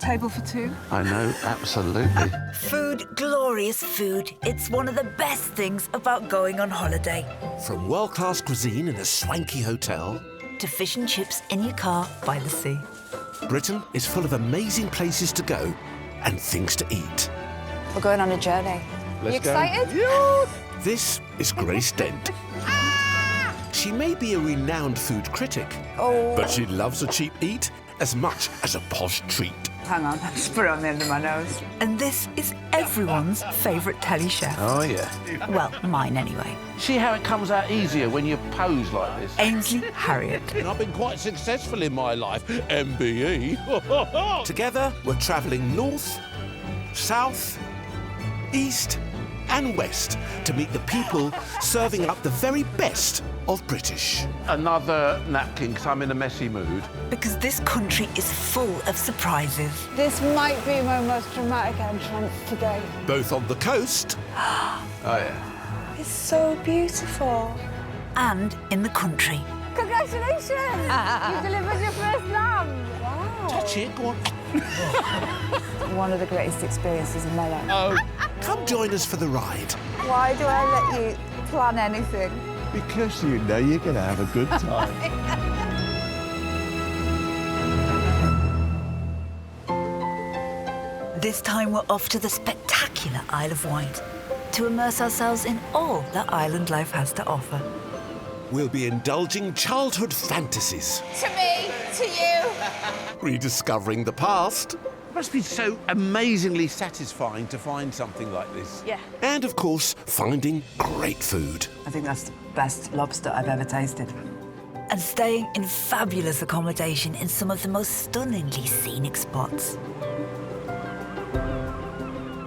table for two. I know, absolutely. Food, glorious food. It's one of the best things about going on holiday. From world-class cuisine in a swanky hotel To fish and chips in your car by the sea. Britain is full of amazing places to go and things to eat. We're going on a journey. Let's you go. excited? Yeah. This is Grace Dent. She may be a renowned food critic, but she loves a cheap eat as much as a posh treat. Hang on, just put it on the end of my nose. And this is everyone's favourite telly chef. Oh, yeah. Well, mine anyway. See how it comes out easier when you pose like this? Ainsley Harriott. I've been quite successful in my life, MBE. Together, we're travelling north, south, east and west to meet the people serving up the very best of British. Another napkin, because I'm in a messy mood. Because this country is full of surprises. This might be my most dramatic entrance today. Both on the coast Oh, yeah. It's so beautiful. And in the country. Congratulations! You delivered your first lamb. Wow. Touch it, go on. One of the greatest experiences in my life. Oh, come join us for the ride. Why do I let you plan anything? because you know you're going to have a good time. This time we're off to the spectacular Isle of Wight to immerse ourselves in all that island life has to offer. We'll be indulging childhood fantasies, To me, to you. rediscovering the past, It must be so amazingly satisfying to find something like this. Yeah. and of course, finding great food. I think that's the best lobster I've ever tasted. And staying in fabulous accommodation in some of the most stunningly scenic spots.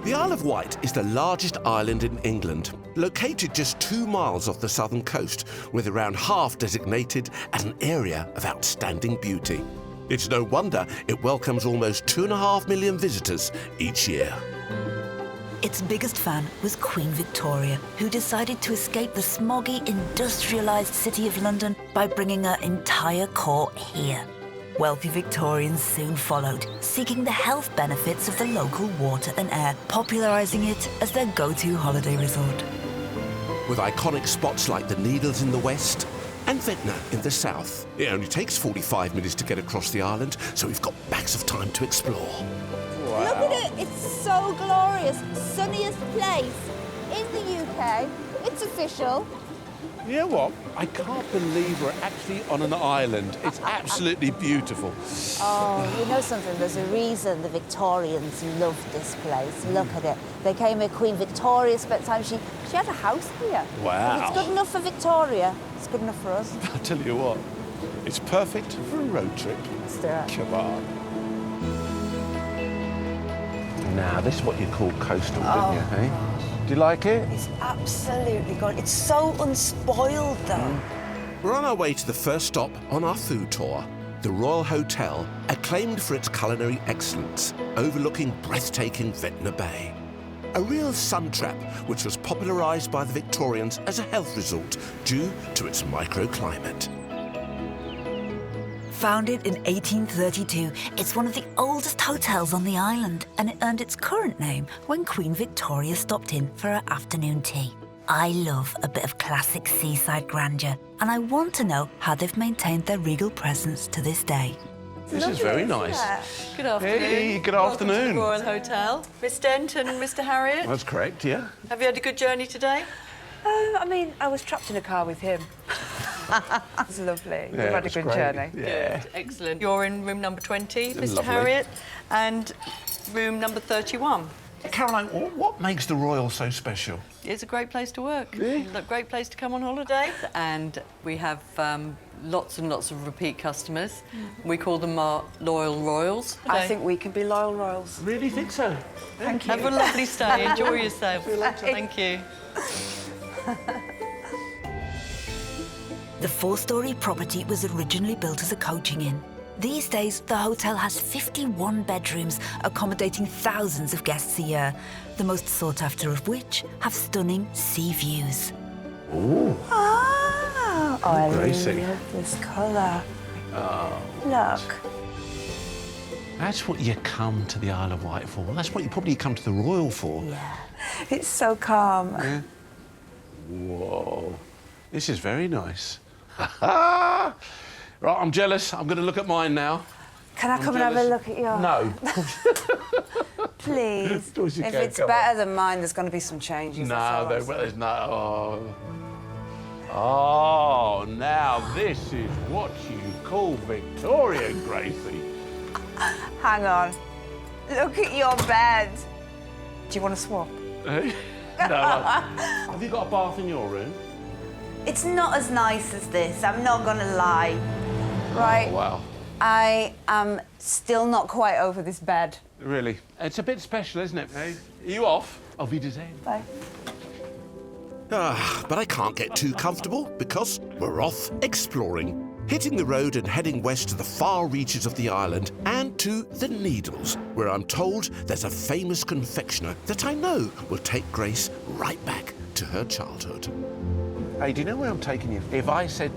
The Isle of Wight is the largest island in England, located just 2 miles off the southern coast, with around half designated as an area of outstanding beauty. It's no wonder it welcomes almost 2.5 million visitors each year. Its biggest fan was Queen Victoria, who decided to escape the smoggy, industrialised city of London by bringing her entire court here. Wealthy Victorians soon followed, seeking the health benefits of the local water and air, popularising it as their go-to holiday resort. With iconic spots like the Needles in the west and Ventnor in the south. It only takes 45 minutes to get across the island, so we've got bags of time to explore. Look at it, it's so glorious. Sunniest place in the UK. It's official. You know what? I can't believe we're actually on an island. It's absolutely beautiful. Oh, you know something? There's a reason the Victorians loved this place. Look at it. They came here, Queen Victoria spent time. She had a house here. Wow. If it's good enough for Victoria, it's good enough for us. I'll tell you what, it's perfect for a road trip. Let's do it. Come on. Now, this is what you call coastal, didn't you, eh? Do you like it? It's absolutely gone. It's so unspoiled, though. We're on our way to the first stop on our food tour, the Royal Hotel, acclaimed for its culinary excellence, overlooking breathtaking Ventnor Bay. A real sun trap, which was popularised by the Victorians as a health resort due to its microclimate. Founded in 1832, it's one of the oldest hotels on the island, and it earned its current name when Queen Victoria stopped in for her afternoon tea. I love a bit of classic seaside grandeur, and I want to know how they've maintained their regal presence to this day. This is very nice. Good afternoon. Hey, good Welcome to afternoon. the Royal Hotel. Miss Dent and Mr. Harriott, That's correct, yeah. have you had a good journey today? I mean, I was trapped in a car with him. It's lovely. We've Yeah, had a it's good great. journey. Yeah. Good, excellent. You're in room number 20, Mr. Lovely. Harriott, and room number 31. Caroline, what makes the Royal so special? It's a great place to work. Yeah. A great place to come on holiday. And we have lots and lots of repeat customers. We call them our loyal royals. I think we can be loyal royals. Really think so? Thank you. Have a lovely stay. Enjoy yourself. Thank you. The 4-storey property was originally built as a coaching inn. These days, the hotel has 51 bedrooms, accommodating thousands of guests a year, the most sought after of which have stunning sea views. Ooh. Oh, I Gracie. love this colour. Oh. Look. That's what you come to the Isle of Wight for. That's what you probably come to the Royal for. Yeah. It's so calm. Yeah. Whoa. This is very nice. Right, I'm jealous. I'm going to look at mine now. Can I come and have a look at yours? No. Please. Of course you If can, it's come better than mine, there's going to be some changes. No, there's no. Oh, now this is what you call Victorian, Gracie. Hang on. Look at your bed. Do you want to swap? No. Have you got a bath in your room? It's not as nice as this, I'm not going to lie. Right. Oh, wow. I am still not quite over this bed. Really? It's a bit special, isn't it? Hey, are you off? Auf Wiedersehen. Bye. But I can't get too comfortable because we're off exploring, hitting the road and heading west to the far reaches of the island and to the Needles, where I'm told there's a famous confectioner that I know will take Grace right back to her childhood. Hey, do you know where I'm taking you? If I said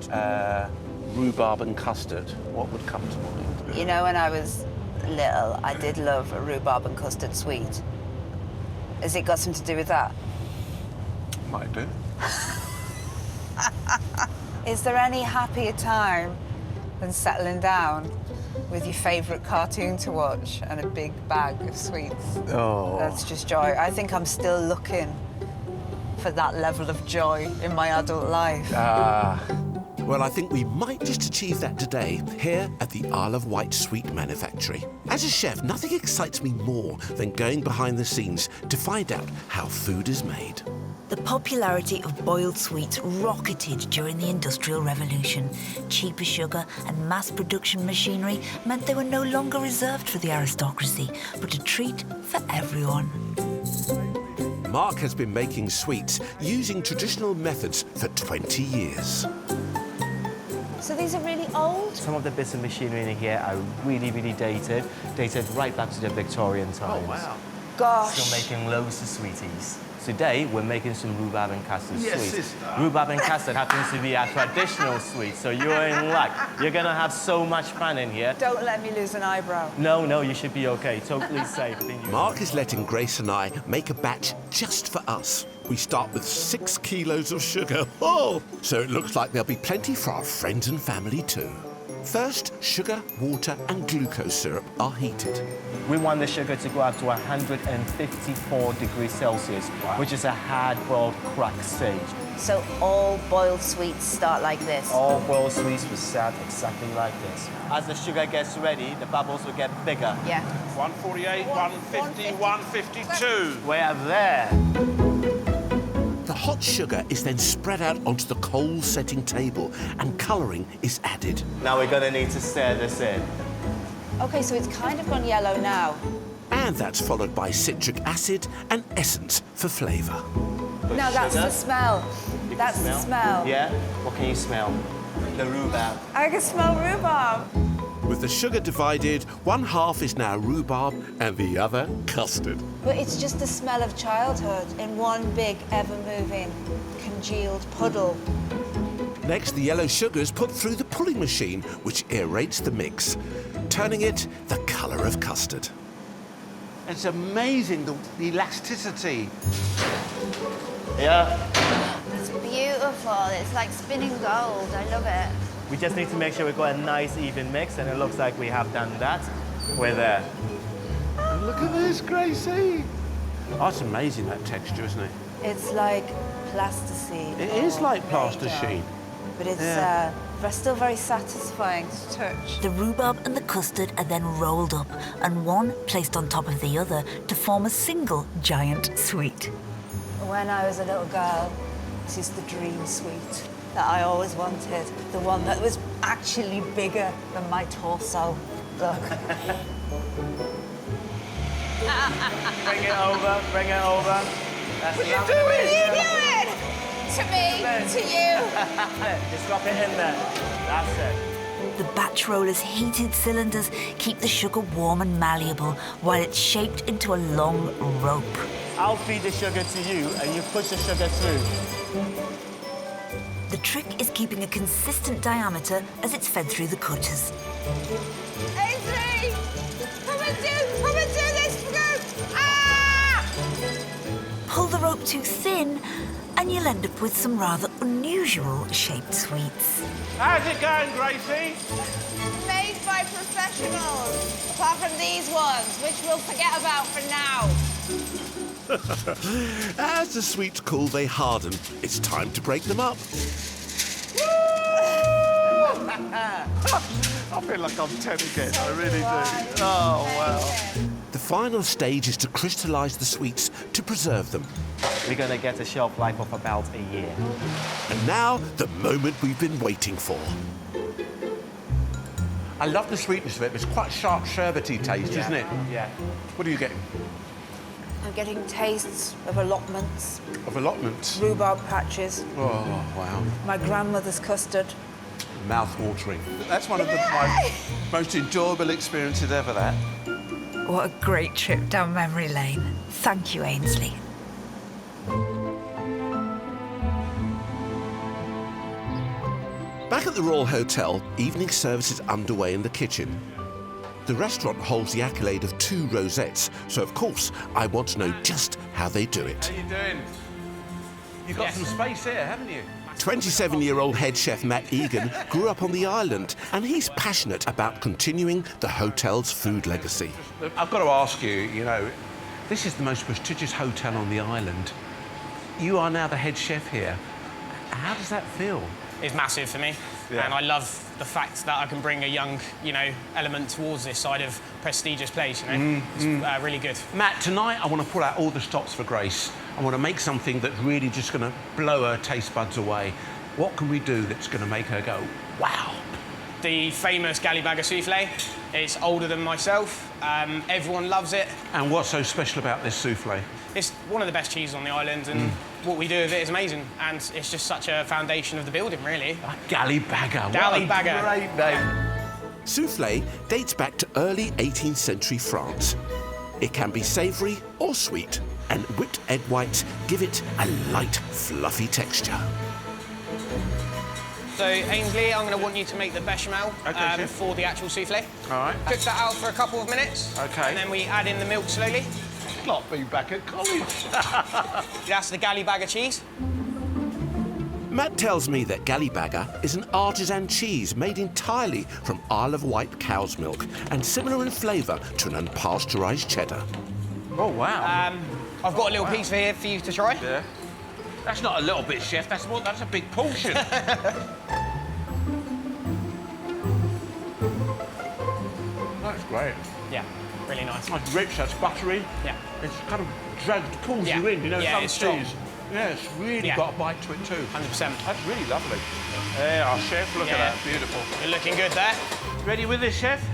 rhubarb and custard, what would come to mind? You know, when I was little, I did love a rhubarb and custard sweet. Has it got something to do with that? Might do. Is there any happier time than settling down with your favourite cartoon to watch and a big bag of sweets? Oh. That's just joy. I think I'm still looking for that level of joy in my adult life. Well, I think we might just achieve that today here at the Isle of Wight Sweet Manufactory. As a chef, nothing excites me more than going behind the scenes to find out how food is made. The popularity of boiled sweets rocketed during the Industrial Revolution. Cheaper sugar and mass production machinery meant they were no longer reserved for the aristocracy, but a treat for everyone. Mark has been making sweets using traditional methods for 20 years. So these are really old? Some of the bits of machinery in here are really, really dated right back to the Victorian times. Oh, wow. Gosh. Still making loads of sweeties. Today, we're making some rhubarb and custard Yes, sweets. sister. Rhubarb and custard happens to be our traditional sweet, so you're in luck. You're gonna have so much fun in here. Don't let me lose an eyebrow. No, you should be okay. Totally safe. Mark is letting Grace and I make a batch just for us. We start with 6 kilos of sugar. Oh! So it looks like there'll be plenty for our friends and family too. First, sugar, water and glucose syrup are heated. We want the sugar to go up to 154 degrees Celsius, which is a hard-boiled crack stage. So all boiled sweets start like this? All boiled sweets will start exactly like this. As the sugar gets ready, the bubbles will get bigger. Yeah. 148, 150, 152. We're there. The hot sugar is then spread out onto the coal-setting table and colouring is added. Now we're gonna need to stir this in. OK, so it's kind of gone yellow now. And that's followed by citric acid and essence for flavour. No, that's the smell. You That's can the smell. Yeah? What can you smell? The rhubarb. I can smell rhubarb. With the sugar divided, one half is now rhubarb and the other custard. But it's just the smell of childhood in one big, ever-moving, congealed puddle. Next, the yellow sugar is put through the pulling machine, which aerates the mix, turning it the colour of custard. It's amazing, the elasticity. Yeah? It's beautiful. It's like spinning gold. I love it. We just need to make sure we've got a nice, even mix, and it looks like we have done that. We're there. Look at this, Gracie. Oh, it's amazing, that texture, isn't it? It's like plasticine. It is or like Play-Doh. plasticine. But it's But still very satisfying to touch. The rhubarb and the custard are then rolled up and one placed on top of the other to form a single giant sweet. When I was a little girl, this is the dream sweet that I always wanted. The one that was actually bigger than my torso. Look. Bring it over, bring it over. That's What are you doing? To me, to you. Just drop it in there. That's it. The batch roller's heated cylinders keep the sugar warm and malleable while it's shaped into a long rope. I'll feed the sugar to you and you push the sugar through. The trick is keeping a consistent diameter as it's fed through the cutters. Ainsley, come Come and do this, Scoop! Ah! Pull the rope too thin, and you'll end up with some rather unusual shaped sweets. How's it going, Gracie? Made by professionals. Apart from these ones, which we'll forget about for now. As the sweets cool, they harden. It's time to break them up. I feel like I'm 10 again, I really do. Oh, wow. The final stage is to crystallise the sweets to preserve them. We're going to get a shelf life of about a year. And now, the moment we've been waiting for. I love the sweetness of it, but it's quite sharp, sherbety taste, isn't it? Yeah. What are you getting? I'm getting tastes of allotments, Of allotments? rhubarb patches, Oh, wow. my grandmother's custard. Mouth-watering. That's one of my most enjoyable experiences ever, that. What a great trip down memory lane. Thank you, Ainsley. Back at the Royal Hotel, evening service is underway in the kitchen. The restaurant holds the accolade of 2 rosettes, so of course I want to know just how they do it. How you doing? You've got some space here, haven't you? 27-year-old head chef Matt Egan grew up on the island, and he's passionate about continuing the hotel's food legacy. I've got to ask you, you know, this is the most prestigious hotel on the island. You are now the head chef here. How does that feel? Is massive for me, and I love the fact that I can bring a young, element towards this side of prestigious place. It's really good. Matt, tonight I want to pull out all the stops for Grace. I want to make something that's really just going to blow her taste buds away. What can we do that's going to make her go, wow? The famous Gallybagger soufflé. It's older than myself. Everyone loves it. And what's so special about this soufflé? It's one of the best cheeses on the island, and what we do with it is amazing. And it's just such a foundation of the building, really. Gallybagger. Gallybagger. What a great name. Soufflé dates back to early 18th century France. It can be savoury or sweet, and whipped egg whites give it a light, fluffy texture. So, Ainsley, I'm going to want you to make the bechamel for the actual soufflé. All right. Cook that out for a couple of minutes. OK. And then we add in the milk slowly. Not being back at college. That's the Gallybagger cheese. Matt tells me that Gallybagger is an artisan cheese made entirely from Isle of Wight cow's milk and similar in flavour to an unpasteurised cheddar. Oh, wow. I've got a little piece here for you to try. Yeah. That's not a little bit, chef. That's a big portion. That's great. Yeah, really nice. It's rich, that's buttery. Yeah. It's kind of pulls you in, some it's strong. cheese. Yeah, it's really got a bite to it too. 100%. That's really lovely. There, our chef, look at that, beautiful. You're looking good there. Ready with this, chef?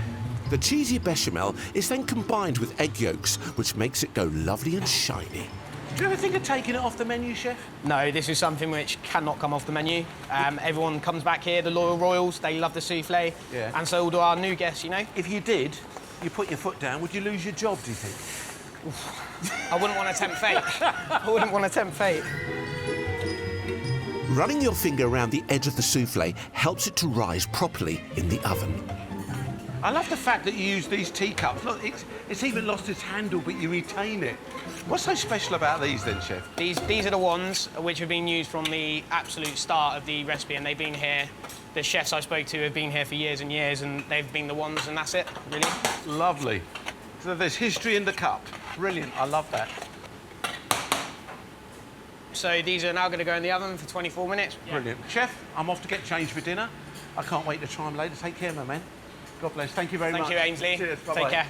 The cheesy bechamel is then combined with egg yolks, which makes it go lovely and shiny. Do you ever think of taking it off the menu, chef? No, this is something which cannot come off the menu. Everyone comes back here, the loyal royals, they love the soufflé. Yeah. And so do our new guests, If you did, you put your foot down, would you lose your job, do you think? I wouldn't want to tempt fate. I wouldn't want to tempt fate. Running your finger around the edge of the soufflé helps it to rise properly in the oven. I love the fact that you use these teacups. Look, it's even lost its handle, but you retain it. What's so special about these then, chef? These are the ones which have been used from the absolute start of the recipe, and they've been here. The chefs I spoke to have been here for years and years, and they've been the ones, and that's it, really. Lovely. So there's history in the cup. Brilliant, I love that. So these are now going to go in the oven for 24 minutes. Brilliant. Chef, I'm off to get changed for dinner. I can't wait to try them later. Take care, my man. God bless. Thank you very much. Thank you, Ainsley. Cheers. Bye-bye. Take care.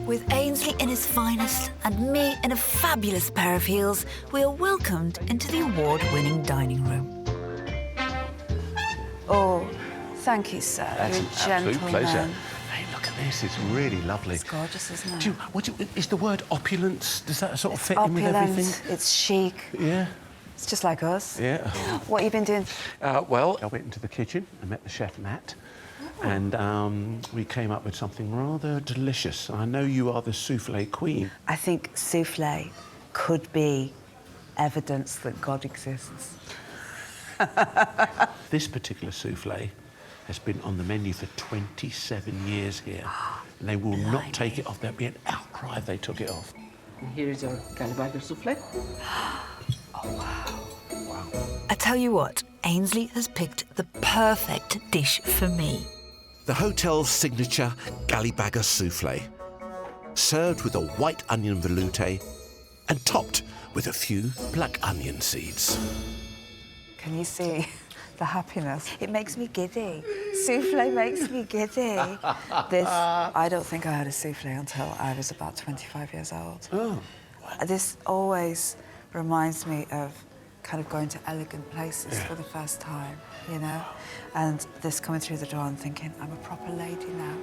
With Ainsley in his finest and me in a fabulous pair of heels, we are welcomed into the award-winning dining room. Oh, thank you, sir. That's You're an a absolute gentleman. pleasure. Hey, look at this. It's really lovely. It's gorgeous, isn't it? Is the word opulence, does that sort of fit in with everything? Opulent, it's chic. Yeah. It's just like us. Yeah. What have you been doing? Well, I went into the kitchen and met the chef, Matt, and we came up with something rather delicious. I know you are the soufflé queen. I think soufflé could be evidence that God exists. This particular soufflé has been on the menu for 27 years here. And they will not take it off. There'll be an outcry if they took it off. And here is our Gallybagger soufflé. I tell you what, Ainsley has picked the perfect dish for me. The hotel's signature Gallybagger soufflé, served with a white onion velouté and topped with a few black onion seeds. Can you see the happiness? It makes me giddy. Soufflé makes me giddy. I don't think I had a soufflé until I was about 25 years old. Oh. This always reminds me of kind of going to elegant places for the first time, you know? And this coming through the door and thinking, I'm a proper lady now.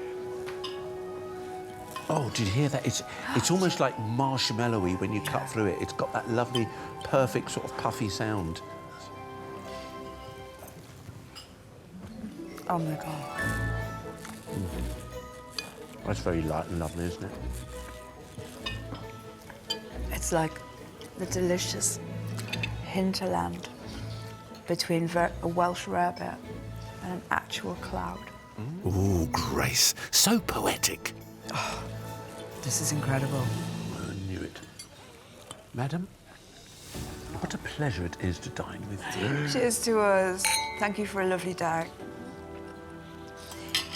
Oh, did you hear that? It's almost like marshmallowy when you cut through it. It's got that lovely, perfect sort of puffy sound. Oh my God. That's very light and lovely, isn't it? It's like the delicious hinterland between a Welsh rarebit and an actual cloud. Ooh, Grace, so poetic. Oh, this is incredible. I knew it. Madam, what a pleasure it is to dine with you. Cheers to us. Thank you for a lovely day.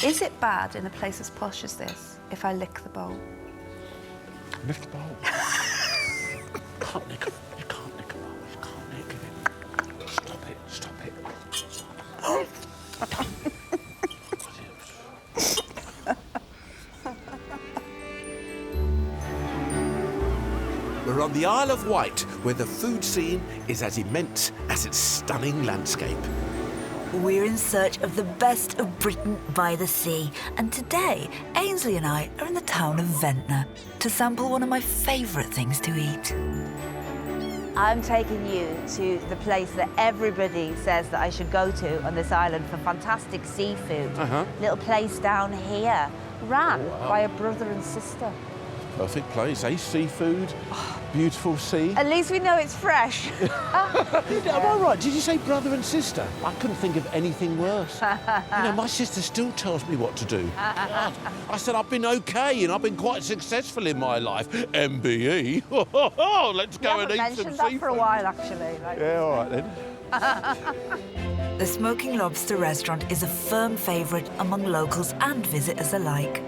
Is it bad in a place as posh as this if I lick the bowl? Lick the bowl? Can't lick it. You can't lick a bowl. You can't lick it. Stop it. Stop it. We're on the Isle of Wight, where the food scene is as immense as its stunning landscape. We're in search of the best of Britain by the sea, and today, Ainsley and I are in the town of Ventnor to sample one of my favourite things to eat. I'm taking you to the place that everybody says that I should go to on this island for fantastic seafood. Little place down here, ran by a brother and sister. Perfect place, eh? Seafood, beautiful sea. At least we know it's fresh. Am I right? Did you say brother and sister? I couldn't think of anything worse. You know, my sister still tells me what to do. God. I said I've been okay and I've been quite successful in my life. MBE. Let's go and eat some seafood. You haven't mentioned that for a while, actually. Like... Yeah, all right then. The Smoking Lobster restaurant is a firm favourite among locals and visitors alike.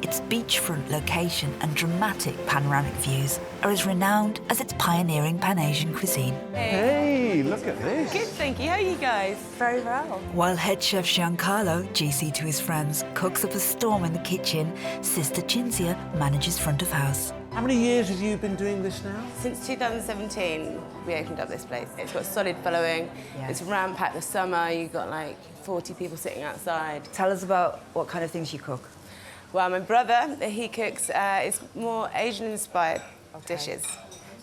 Its beachfront location and dramatic panoramic views are as renowned as its pioneering Pan-Asian cuisine. Hey, look at this. Good, thank you. How are you guys? Very well. While head chef Giancarlo, GC to his friends, cooks up a storm in the kitchen, Sister Cinzia manages front of house. How many years have you been doing this now? Since 2017, we opened up this place. It's got solid following. It's ramp-packed the summer. You've got like 40 people sitting outside. Tell us about what kind of things you cook. Well, my brother, he cooks, it's more Asian-inspired dishes,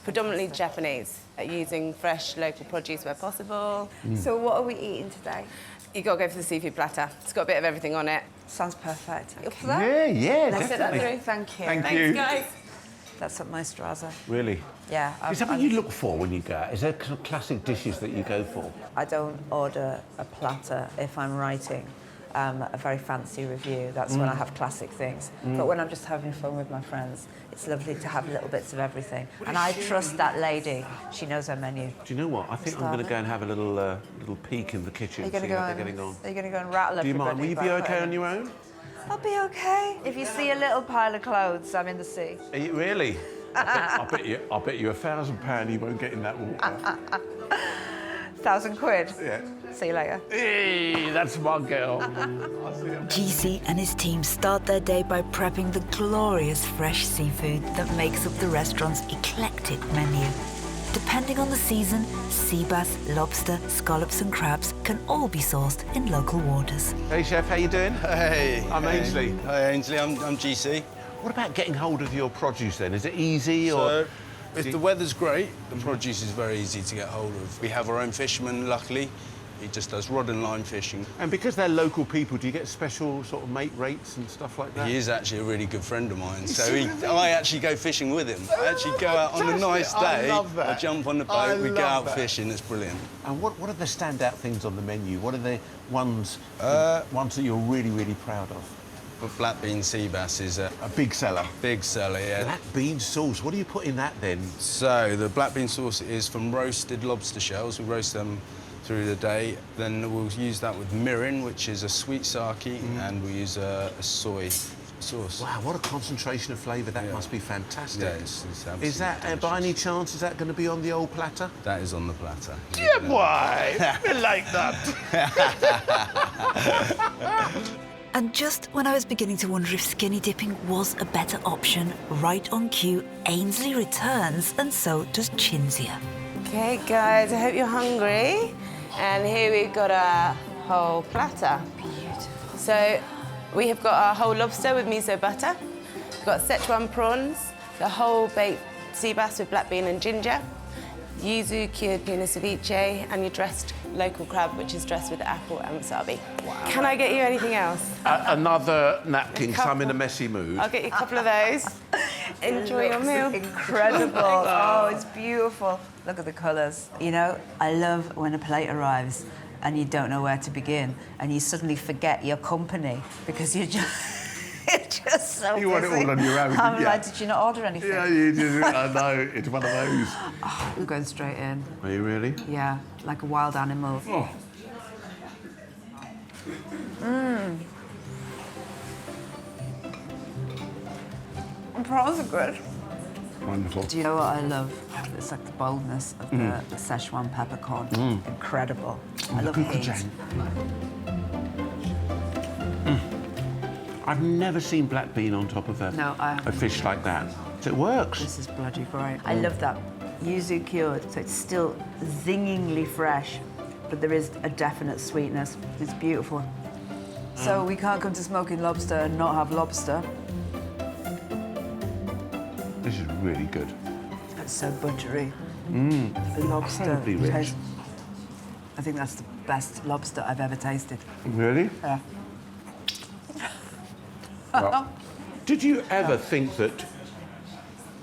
predominantly Japanese, using fresh local produce where possible. So what are we eating today? You've got to go for the seafood platter. It's got a bit of everything on it. Sounds perfect. You up for that? Yeah, Let's sit that definitely. through. Thank you. Thank Thanks, you. guys. That's up my straza. Really? Yeah. Is that what you look for when you go out? Is there kind of classic dishes that you go for? I don't order a platter if I'm writing a very fancy review. That's when I have classic things. But when I'm just having fun with my friends, it's lovely to have little bits of everything. And I trust that lady. She knows her menu. Do you know what? I think I'm going to go and have a little peek in the kitchen. Are you going to go they're getting on. Are you going to go and rattle everybody? Do you mind? Will you be okay on your own? I'll be okay. If you see a little pile of clothes, I'm in the sea. Are you really? I bet you £1,000 you won't get in that water. 1,000 quid. Yeah. See you later. Hey, that's my girl. GC and his team start their day by prepping the glorious fresh seafood that makes up the restaurant's eclectic menu. Depending on the season, sea bass, lobster, scallops and crabs can all be sourced in local waters. Hey, Chef, how you doing? Hey. I'm Ainsley. Hi, Ainsley. I'm GC. What about getting hold of your produce, then? Is it easy, or...? So, if the weather's great, the produce is very easy to get hold of. We have our own fishermen, luckily, He just does rod and line fishing. And because they're local people, do you get special sort of mate rates and stuff like that? He is actually a really good friend of mine, so I actually go fishing with him. I actually go out on a nice day, I jump on the boat, we go out fishing, it's brilliant. And what are the standout things on the menu? What are the ones that you're really, really proud of? But black bean sea bass is a big seller. Big seller, yeah. Black bean sauce. What do you put in that then? So the black bean sauce is from roasted lobster shells. We roast them through the day. Then we'll use that with mirin, which is a sweet sake, and we use a soy sauce. Wow, what a concentration of flavour. That must be fantastic. Yeah, it's absolutely Is that, by any chance, is that going to be on the old platter? That is on the platter. Yeah, boy! I like that. And just when I was beginning to wonder if skinny dipping was a better option, right on cue, Ainsley returns, and so does Chinzia. Okay, guys, I hope you're hungry. And here we've got our whole platter. Beautiful. So we have got our whole lobster with miso butter. We've got Szechuan prawns, the whole baked sea bass with black bean and ginger, yuzu cured tuna ceviche, and your dressed local crab, which is dressed with apple and wasabi. Wow. Can I get you anything else? Another napkin, because I'm in a messy mood. I'll get you a couple of those. Enjoy your meal. Incredible. Oh, it's beautiful. Look at the colours. You know, I love when a plate arrives and you don't know where to begin and you suddenly forget your company because you're just... It's just so You want it busy. all on your own, I'm yeah. like, did you not order anything? Yeah, you do. I know. It's one of those. Oh, we're going straight in. Are you really? Yeah, like a wild animal. Oh. The prawns are good. Wonderful. Do you know what I love? It's like the boldness of the Szechuan peppercorn. Incredible. I love heat. I've never seen black bean on top of a fish like that. So it works. This is bloody great. I love that. Yuzu cured, so it's still zingingly fresh, but there is a definite sweetness. It's beautiful. So we can't come to Smoking Lobster and not have lobster. This is really good. It's so buttery. The lobster Incredibly rich. tastes... I think that's the best lobster I've ever tasted. Really? Yeah. Well, did you ever think that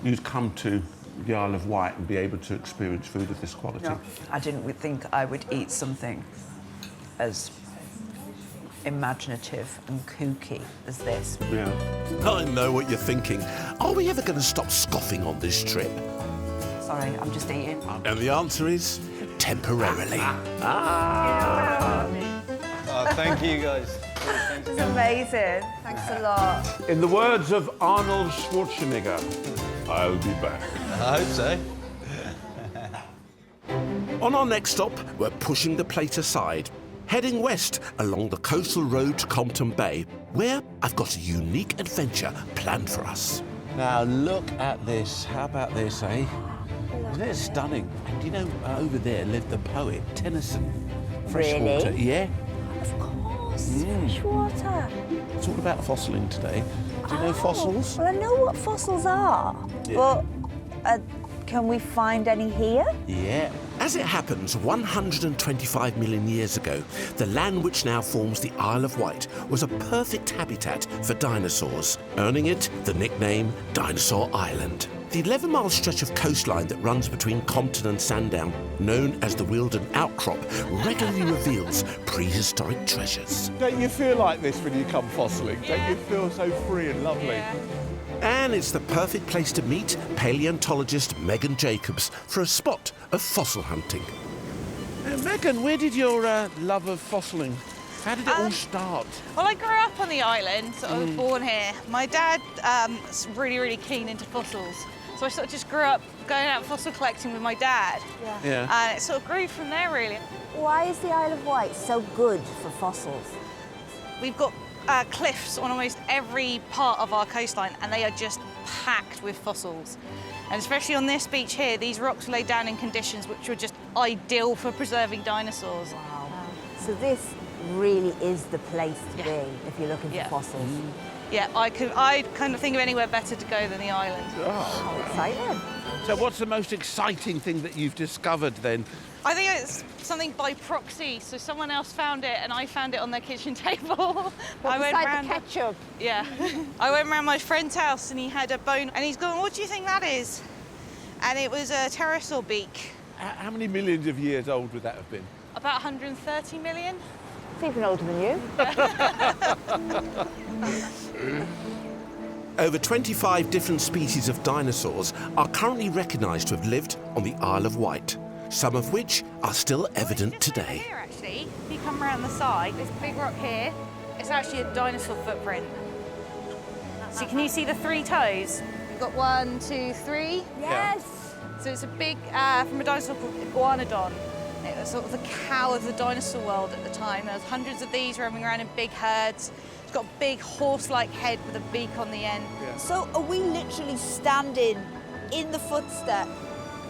you'd come to the Isle of Wight and be able to experience food of this quality? No, I didn't think I would eat something as imaginative and kooky as this. Yeah. I know what you're thinking. Are we ever going to stop scoffing on this trip? Sorry, I'm just eating. And the answer is temporarily. Thank you, guys. It's amazing. Thanks a lot. In the words of Arnold Schwarzenegger, I'll be back. I hope so. On our next stop, we're pushing the plate aside, heading west along the coastal road to Compton Bay, where I've got a unique adventure planned for us. Now look at this. How about this, eh? Isn't it stunning? And you know, over there lived the poet Tennyson. Freshwater. Really? Yeah. Of course, freshwater. It's all about fossiling today. Do you know fossils? Well, I know what fossils are, but can we find any here? Yeah. As it happens, 125 million years ago, the land which now forms the Isle of Wight was a perfect habitat for dinosaurs, earning it the nickname Dinosaur Island. The 11-mile stretch of coastline that runs between Compton and Sandown, known as the Wealden Outcrop, regularly reveals prehistoric treasures. Don't you feel like this when you come fossiling? Don't you feel so free and lovely? Yeah. And it's the perfect place to meet paleontologist Megan Jacobs for a spot of fossil hunting. Megan, where did your love of fossiling, how did it all start? Well, I grew up on the island, so I was born here. My dad is really, really keen into fossils. So I sort of just grew up going out fossil collecting with my dad. Yeah. And it sort of grew from there, really. Why is the Isle of Wight so good for fossils? We've got cliffs on almost every part of our coastline, and they are just packed with fossils. And especially on this beach here, these rocks were laid down in conditions which were just ideal for preserving dinosaurs. Wow. So this really is the place to be if you're looking for fossils. Yeah, I kind of think of anywhere better to go than the island. How exciting. So what's the most exciting thing that you've discovered then I think it's something by proxy. So someone else found it and I found it on their kitchen table. I went beside round the ketchup? Yeah. I went round my friend's house and he had a bone and he's going, what do you think that is? And it was a pterosaur beak. How many millions of years old would that have been? About 130 million. It's even older than you. Over 25 different species of dinosaurs are currently recognised to have lived on the Isle of Wight, some of which are still evident today. Here, actually, if you come around the side, this big rock here, it's actually a dinosaur footprint. So can you see the 3 toes? You've got 1, 2, 3. Yes. So it's a big, from a dinosaur called Iguanodon. It was sort of the cow of the dinosaur world at the time. There was hundreds of these roaming around in big herds. It's got a big horse-like head with a beak on the end. Yeah. So are we literally standing in the footstep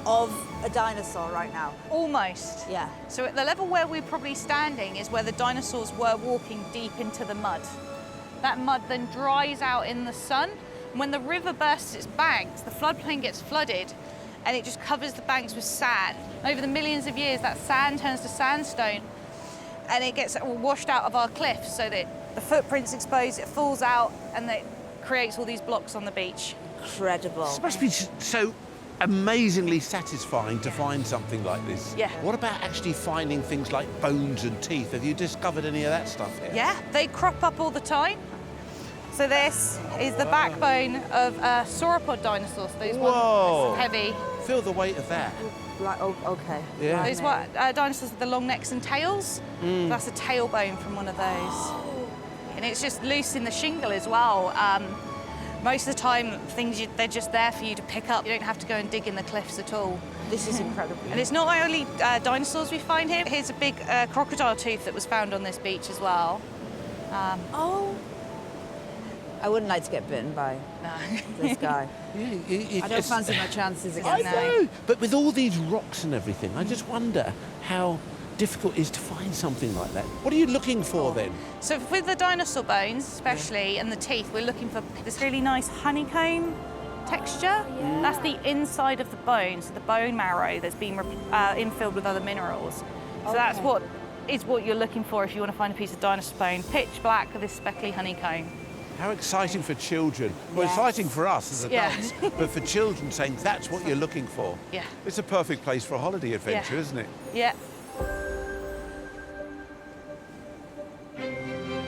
of a dinosaur right now? Almost. Yeah. So at the level where we're probably standing is where the dinosaurs were walking deep into the mud. That mud then dries out in the sun. And when the river bursts its banks, the floodplain gets flooded and it just covers the banks with sand. Over the millions of years, that sand turns to sandstone and it gets washed out of our cliffs so that the footprint's exposed, it falls out, and it creates all these blocks on the beach. Incredible. This must be so amazingly satisfying to find something like this. Yeah. What about actually finding things like bones and teeth? Have you discovered any of that stuff here? Yeah, they crop up all the time. So this is the backbone of sauropod dinosaurs, those Whoa. ones, heavy. Feel the weight of that. Like, oh, okay. Yeah. Those dinosaurs with the long necks and tails, that's a tailbone from one of those. And it's just loose in the shingle as well. Most of the time, they're just there for you to pick up. You don't have to go and dig in the cliffs at all. This is incredible. And it's not only dinosaurs we find here. Here's a big crocodile tooth that was found on this beach as well. Oh. I wouldn't like to get bitten by this guy. I don't fancy my chances again. I know, but with all these rocks and everything, I just wonder how difficult it is to find something like that. What are you looking for then? So with the dinosaur bones, especially, and the teeth, we're looking for this really nice honeycomb texture. That's the inside of the bone, so the bone marrow that's been infilled with other minerals. So that's what you're looking for if you want to find a piece of dinosaur bone. Pitch black with this speckly honeycomb. How exciting for children. Well, exciting for us as adults, but for children saying that's what you're looking for. Yeah. It's a perfect place for a holiday adventure, isn't it? Yeah.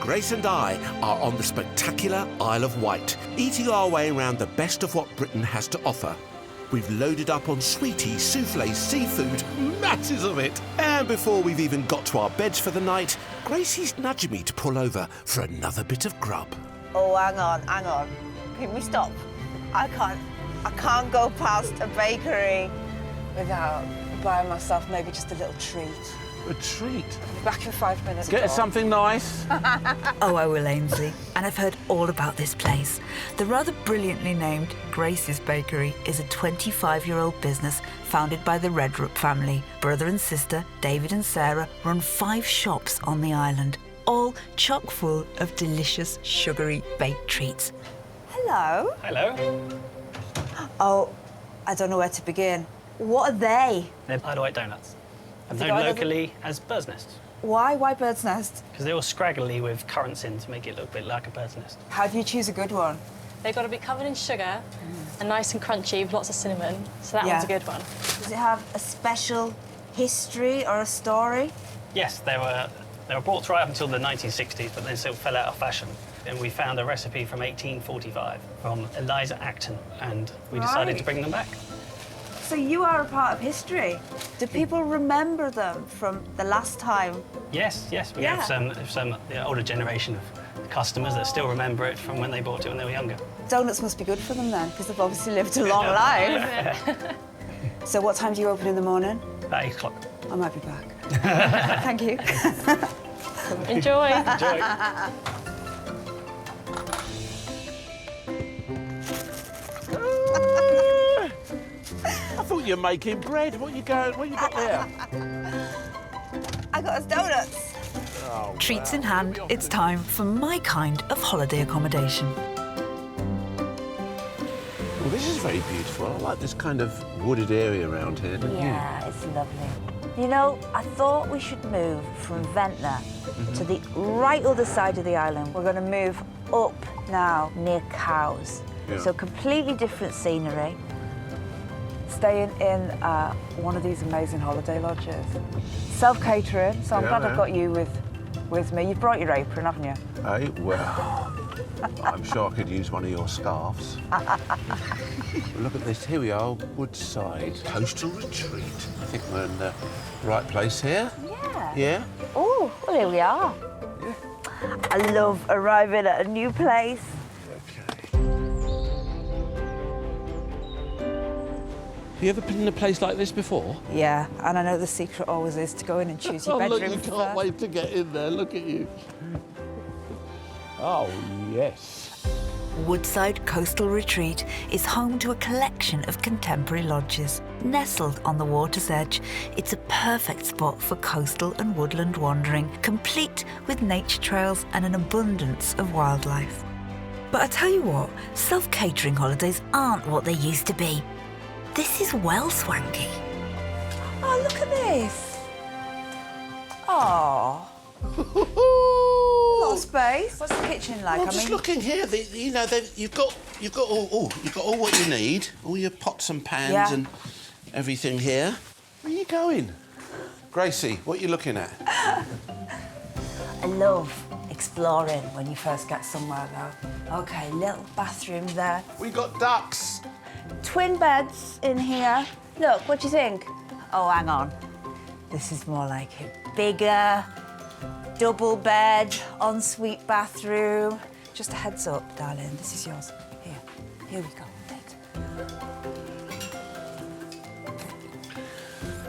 Grace and I are on the spectacular Isle of Wight, eating our way around the best of what Britain has to offer. We've loaded up on sweeties, soufflés, seafood, masses of it. And before we've even got to our beds for the night, Gracie's nudging me to pull over for another bit of grub. Oh, hang on. Can we stop? I can't go past a bakery without buying myself maybe just a little treat. A treat? I'll be back in 5 minutes. Get us something nice. Oh, I will, Ainsley. And I've heard all about this place. The rather brilliantly named Grace's Bakery is a 25-year-old business founded by the Rhubarb family. Brother and sister, David and Sarah, run 5 shops on the island, all chock full of delicious, sugary baked treats. Hello. Hello. Oh, I don't know where to begin. What are they? They're Isle of Wight donuts. Have Known you got locally as bird's nests. Why? Why bird's nest? Because they're all scraggly with currants in to make it look a bit like a bird's nest. How do you choose a good one? They've got to be covered in sugar and nice and crunchy with lots of cinnamon. So that one's a good one. Does it have a special history or a story? Yes, they were brought right up until the 1960s, but then sort of fell out of fashion. And we found a recipe from 1845 from Eliza Acton, and we decided to bring them back. So you are a part of history. Do people remember them from the last time? Yes, we have some older generation of customers that still remember it from when they bought it when they were younger. Donuts must be good for them then, because they've obviously lived a long life. So what time do you open in the morning? About 8 o'clock. I might be back. Thank you. Enjoy. I thought you were making bread. What you got there? I got us donuts. Oh, Treats in hand, it's time for my kind of holiday accommodation. Well, this is very beautiful. I like this kind of wooded area around here, don't you? Yeah, it's lovely. You know, I thought we should move from Ventnor to the right other side of the island. We're going to move up now near Cowes. Yeah. So completely different scenery. Staying in one of these amazing holiday lodges. Self-catering, so I'm glad I've got you with me. You've brought your apron, haven't you? Hey, well, I'm sure I could use one of your scarves. Look at this, here we are, Woodside Coastal Retreat. I think we're in the right place here. Yeah. Yeah? Oh, well, here we are. Yeah. I love arriving at a new place. Have you ever been in a place like this before? Yeah, and I know the secret always is to go in and choose your bedroom. Look, you can't wait to get in there, look at you. Oh, yes. Woodside Coastal Retreat is home to a collection of contemporary lodges. Nestled on the water's edge, it's a perfect spot for coastal and woodland wandering, complete with nature trails and an abundance of wildlife. But I tell you what, self-catering holidays aren't what they used to be. This is well swanky. Oh, look at this. Oh. A lot of space. What's the kitchen like? Well, just look in here. You've got all what you need. All your pots and pans and everything here. Where are you going, Gracie? What are you looking at? I love exploring when you first get somewhere, though. OK, little bathroom there. We got ducks. Twin beds in here. Look, what do you think? Oh, hang on. This is more like it. Bigger, double bed, ensuite bathroom. Just a heads up, darling, this is yours. Here we go.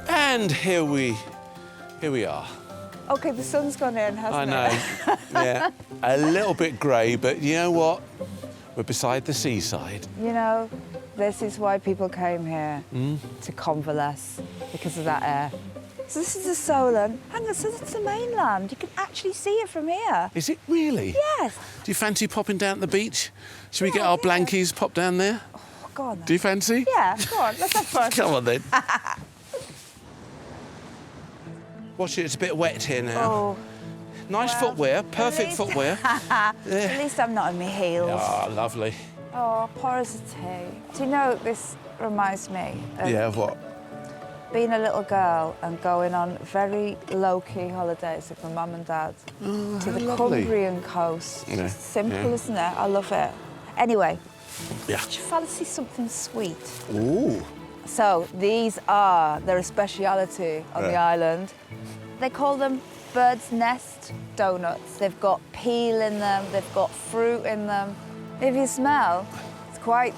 And here we are. OK, the sun's gone in, hasn't it? I know. Yeah, a little bit grey, but you know what? We're beside the seaside. You know, this is why people came here to convalesce, because of that air. So this is the Solent. Hang on, so that's the mainland. You can actually see it from here. Is it really? Yes. Do you fancy popping down to the beach? Should we get our blankies, pop down there? Oh, go on then. Do you fancy? Yeah, go on, let's have fun. Come on then. Watch it, it's a bit wet here now. Oh. Nice footwear, perfect footwear. At least I'm not in my heels. Oh, lovely. Oh, pour us a tea. Do you know, this reminds me Of what? being a little girl and going on very low-key holidays with my mum and dad to the lovely. Cumbrian coast. Yeah. It's simple, isn't it? I love it. Anyway, do you fancy something sweet? Ooh. So these are their speciality on the island. They call them bird's nest donuts. They've got peel in them, they've got fruit in them. If you smell, it's quite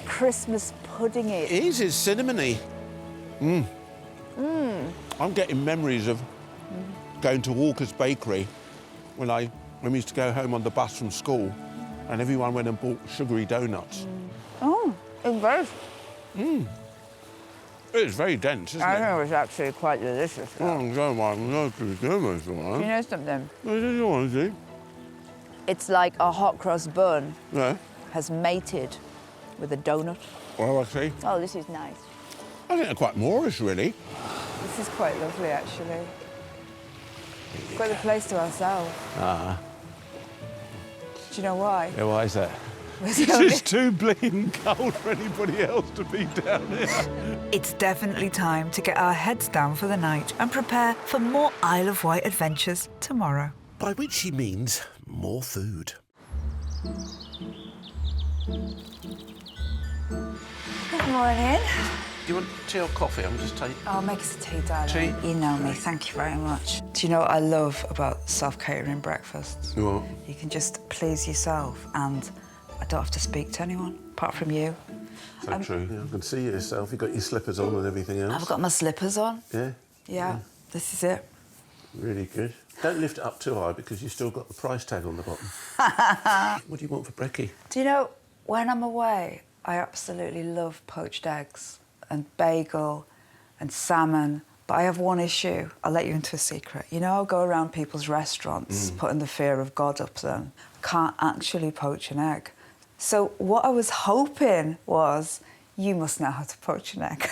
Christmas puddingy. It is, it's cinnamony. I'm getting memories of going to Walker's Bakery when we used to go home on the bus from school and everyone went and bought sugary donuts. Oh, it's very... It's very dense, isn't it? I know it's actually quite delicious. Oh, Do you know something? It's like a hot cross bun has mated with a donut. Well, I see. Oh, this is nice. I think they're quite Moorish, really. This is quite lovely, actually. We've got the place to ourselves. Do you know why? Yeah, why is that? It's just too bleeding cold for anybody else to be down here. It's definitely time to get our heads down for the night and prepare for more Isle of Wight adventures tomorrow. By which she means more food. Good morning. Do you want tea or coffee? I'm just taking... I'll make us a tea, darling. Tea? You know me, thank you very much. Do you know what I love about self-catering breakfasts? What? You can just please yourself and I don't have to speak to anyone, apart from you. So true. Yeah, I can see yourself. You've got your slippers on and everything else. I've got my slippers on. Yeah? This is it. Really good. Don't lift it up too high because you've still got the price tag on the bottom. What do you want for brekkie? Do you know, when I'm away, I absolutely love poached eggs and bagel and salmon. But I have one issue. I'll let you into a secret. You know, I'll go around people's restaurants putting the fear of God up them. Can't actually poach an egg. So what I was hoping was, you must know how to poach an egg.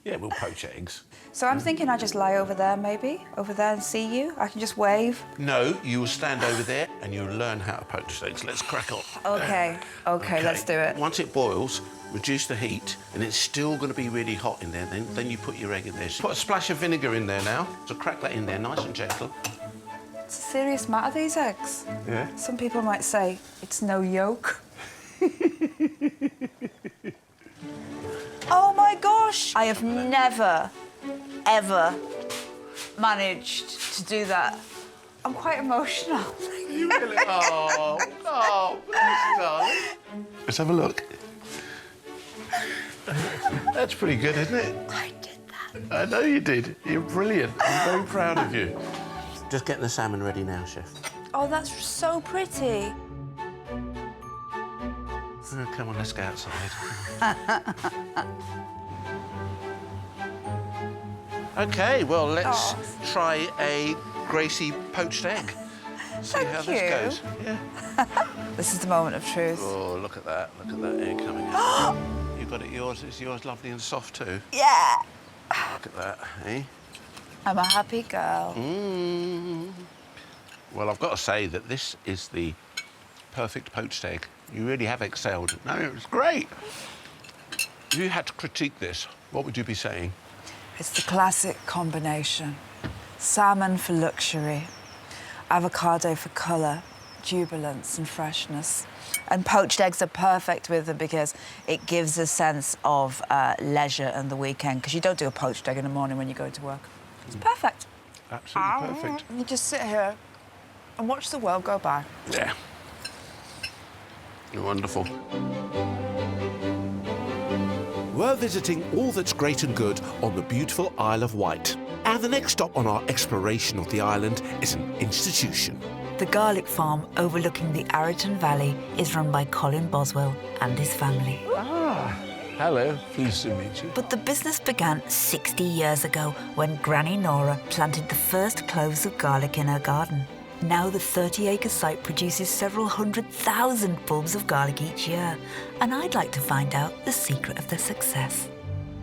Yeah, we'll poach eggs. So I'm thinking I just lie over there, maybe? Over there and see you? I can just wave? No, you will stand over there and you'll learn how to poach eggs. Let's crack on. OK, let's do it. Once it boils, reduce the heat, and it's still going to be really hot in there. Then you put your egg in there. Put a splash of vinegar in there now. So crack that in there, nice and gentle. It's a serious matter, these eggs. Yeah. Some people might say it's no yolk. Oh my gosh! I have never, ever managed to do that. I'm quite emotional. You really? Oh, darling. Let's have a look. That's pretty good, isn't it? I did that. I know you did. You're brilliant. I'm very proud of you. Just getting the salmon ready now, Chef. Oh, that's so pretty. Oh, come on, let's go outside. OK, well, let's try a Gracie poached egg. See how this goes. Yeah. This is the moment of truth. Oh, look at that. Look at that egg coming out. You've got it yours. Is yours lovely and soft too? Yeah. Look at that, eh? I'm a happy girl. Well, I've got to say that this is the perfect poached egg. You really have excelled. No, it was great. If you had to critique this, what would you be saying? It's the classic combination. Salmon for luxury, avocado for colour, jubilance and freshness. And poached eggs are perfect with them because it gives a sense of leisure and the weekend, because you don't do a poached egg in the morning when you go to work. It's perfect. Absolutely perfect. You just sit here and watch the world go by. Yeah. You're wonderful. We're visiting all that's great and good on the beautiful Isle of Wight. And the next stop on our exploration of the island is an institution. The garlic farm overlooking the Arrington Valley is run by Colin Boswell and his family. Hello, pleased to meet you. But the business began 60 years ago when Granny Nora planted the first cloves of garlic in her garden. Now the 30-acre site produces several 100,000 bulbs of garlic each year, and I'd like to find out the secret of their success.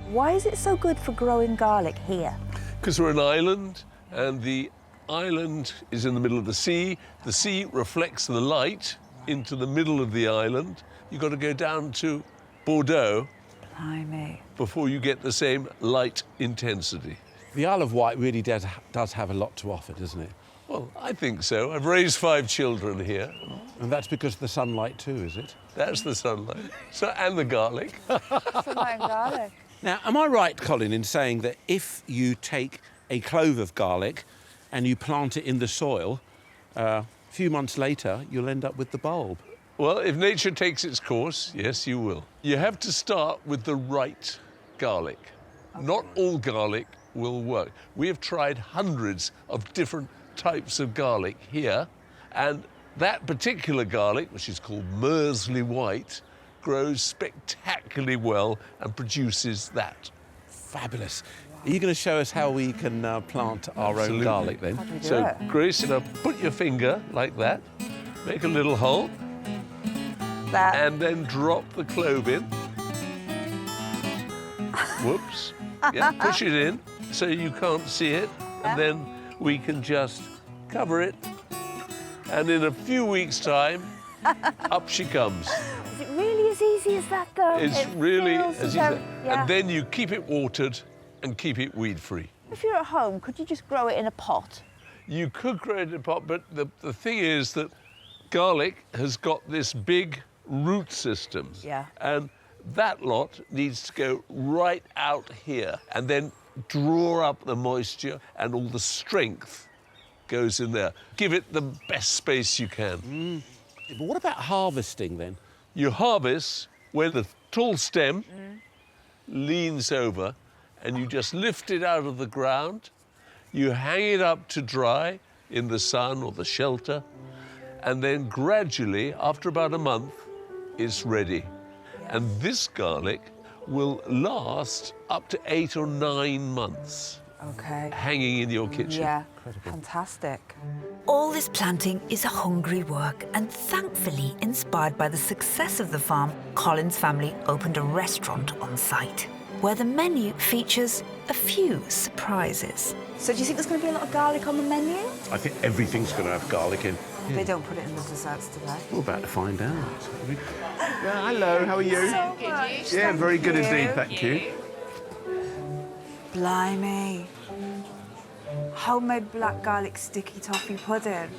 Why is it so good for growing garlic here? Because we're an island, and the island is in the middle of the sea. The sea reflects the light into the middle of the island. You've got to go down to Bordeaux before you get the same light intensity. The Isle of Wight really does have a lot to offer, doesn't it? Well, I think so. I've raised 5 children here. And that's because of the sunlight too, is it? That's the sunlight. And the garlic. Sunlight and garlic. Now, am I right, Colin, in saying that if you take a clove of garlic and you plant it in the soil, a few months later, you'll end up with the bulb? Well, if nature takes its course, yes, you will. You have to start with the right garlic. Okay. Not all garlic will work. We have tried hundreds of different types of garlic here, and that particular garlic, which is called Mersey White, grows spectacularly well and produces that. Fabulous. Are you going to show us how we can plant our own garlic then? So, Grace, put your finger like that, make a little hole, and then drop the clove in. Whoops. Yeah, push it in so you can't see it, and then we can just cover it, and in a few weeks' time, up she comes. Is it really as easy as that, though? It's really as easy as that. And then you keep it watered and keep it weed-free. If you're at home, could you just grow it in a pot? You could grow it in a pot, but the thing is that garlic has got this big root system. Yeah. And that lot needs to go right out here and then draw up the moisture, and all the strength goes in there. Give it the best space you can. But what about harvesting then? You harvest when the tall stem leans over, and you just lift it out of the ground. You hang it up to dry in the sun or the shelter, and then gradually, after about a month, it's ready. And this garlic will last up to 8 or 9 months. Okay. Hanging in your kitchen. Yeah, fantastic. All this planting is a hungry work, and thankfully, inspired by the success of the farm, Colin's family opened a restaurant on site. where the menu features a few surprises. So do you think there's going to be a lot of garlic on the menu? I think everything's going to have garlic in. They don't put it in the desserts today. We're about to find out. Yeah, hello, how are you? So much. Yeah, very good Thank indeed, thank you. Blimey. Homemade black garlic sticky toffee pudding.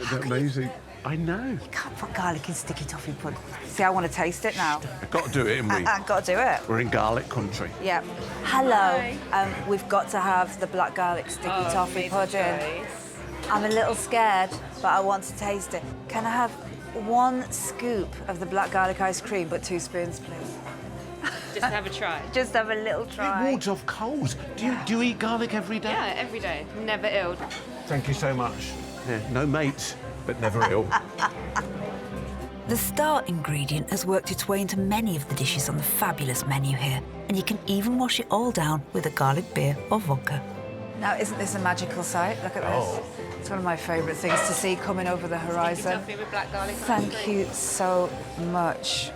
Is that amazing? I know. You can't put garlic in sticky toffee pudding. See, I want to taste it now. I've got to do it, haven't we? I've got to do it. We're in garlic country. Yeah. Hello. We've got to have the black garlic sticky toffee pudding. I'm a little scared, but I want to taste it. Can I have 1 scoop of the black garlic ice cream, but 2 spoons, please? Just have a try. Just have a little try. It wards off colds. Do you eat garlic every day? Yeah, every day. Never ill. Thank you so much. Yeah, no mates, but never ill. The star ingredient has worked its way into many of the dishes on the fabulous menu here, and you can even wash it all down with a garlic beer or vodka. Now, isn't this a magical sight? Look at this. It's one of my favourite things to see coming over the horizon. Toffee with black garlic. Thank you so much.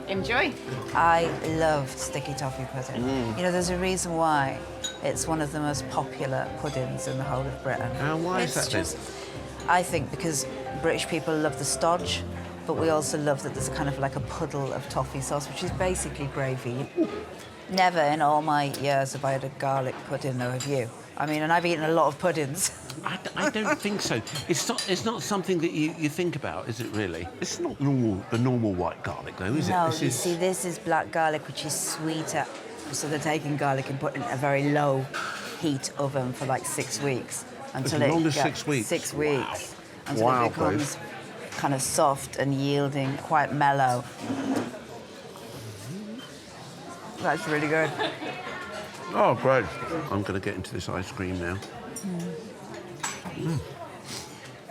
Enjoy. I love sticky toffee pudding. You know, there's a reason why it's one of the most popular puddings in the whole of Britain. And why is that then? I think because British people love the stodge, but we also love that there's kind of like a puddle of toffee sauce, which is basically gravy. Never in all my years have I had a garlic pudding, though, have you? I mean, and I've eaten a lot of puddings. I don't think so. It's not something that you think about, is it really? It's not the normal white garlic, though, is it? No, you see, this is black garlic, which is sweeter. So they're taking garlic and putting it in a very low heat oven for like 6 weeks. Until as long it as 6 weeks? 6 weeks. Wow. Until Wow, it becomes kind of soft and yielding, quite mellow. That's really good. Oh, great. I'm going to get into this ice cream now.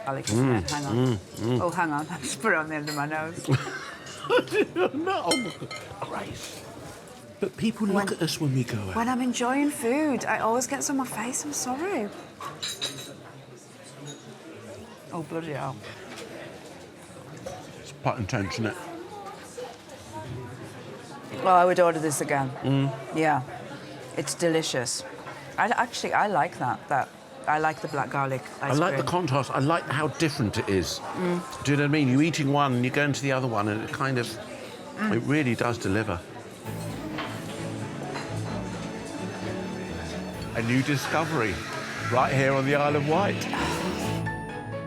Garlic, hang on. Oh, hang on. I just put it on the end of my nose. No. Grace. But people look at us when we go out. When I'm enjoying food, I always get some on my face. I'm sorry. Oh, bloody hell. It's quite intense, isn't it? Oh, I would order this again. Yeah. It's delicious. I like that. I like the black garlic ice I like cream. the contrast. I like how different it is. Do you know what I mean? You're eating one and you go into the other one and it kind of... It really does deliver. A new discovery right here on the Isle of Wight.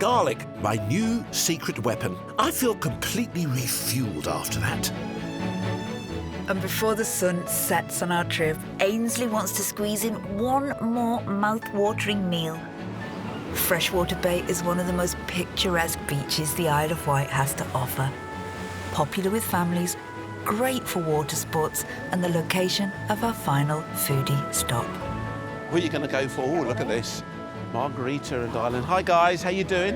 Garlic, my new secret weapon. I feel completely refueled after that. And before the sun sets on our trip, Ainsley wants to squeeze in one more mouth-watering meal. Freshwater Bay is one of the most picturesque beaches the Isle of Wight has to offer. Popular with families, great for water sports, and the location of our final foodie stop. What are you going to go for? Oh, look at this. Margarita and Island. Hi, guys. How you doing?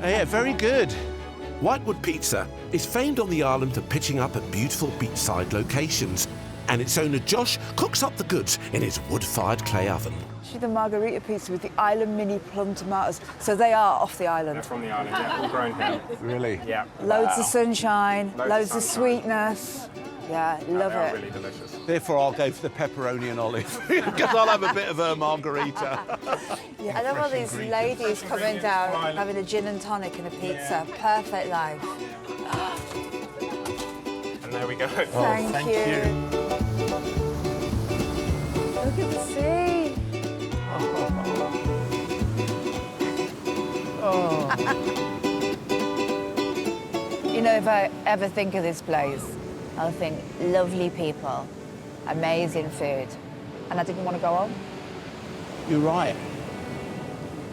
Oh, yeah, very good. Whitewood Pizza is famed on the island for pitching up at beautiful beachside locations, and its owner Josh cooks up the goods in his wood-fired clay oven. Actually, the margarita pizza with the island mini plum tomatoes. So they are off the island. They're from the island, yeah, all grown here. Really? Yeah. Loads of sunshine, loads of sunshine. sweetness. Yeah, love They are it. really delicious. Therefore, I'll go for the pepperoni and olive, because I'll have a bit of a margarita. I love all these ladies coming down, having a gin and tonic and a pizza. Perfect life. And there we go. Thank you. Look at the sea. You know, if I ever think of this place, I'll think lovely people, amazing food, and I didn't want to go home. You're right.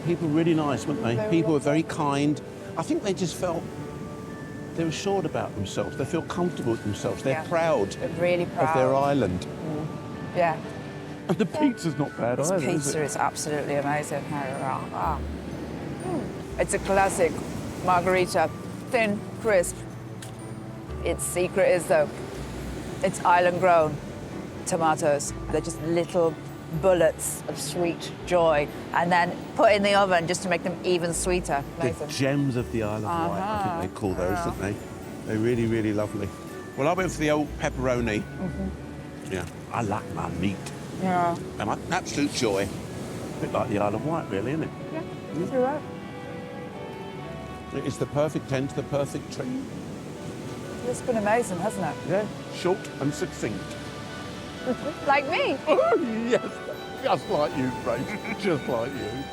People were really nice, weren't they? Very People were lovely. very kind. I think they just felt they were assured about themselves. They feel comfortable with themselves. They're Yeah. proud They're really proud. of their island. Yeah. And the pizza's not bad This either, is pizza it? is absolutely amazing. It's a classic margarita, thin, crisp. Its secret is, though, it's island-grown tomatoes. They're just little bullets of sweet joy, and then put in the oven just to make them even sweeter. The Amazing. gems of the Isle of Wight, I think they call those, don't they? They're really, really lovely. Well, I went for the old pepperoni. Yeah, I like my meat. Yeah. And an absolute joy. A bit like the Isle of Wight, really, isn't it? Yeah, you're right. It's the perfect end to the perfect trip. It's been amazing, hasn't it? Yeah, short and succinct. Like me. Oh, yes, just like you, Grace, just like you.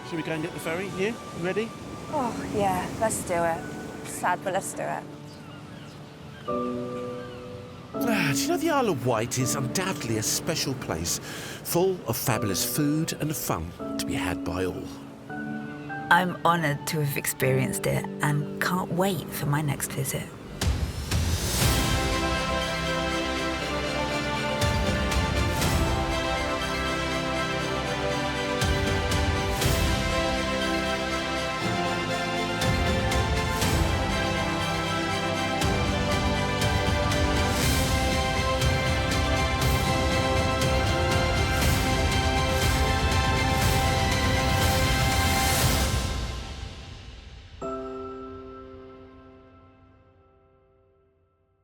Should we go and get the ferry? You ready? Oh, yeah, let's do it. Sad, but let's do it. Do you know the Isle of Wight is undoubtedly a special place, full of fabulous food and fun to be had by all. I'm honoured to have experienced it and can't wait for my next visit.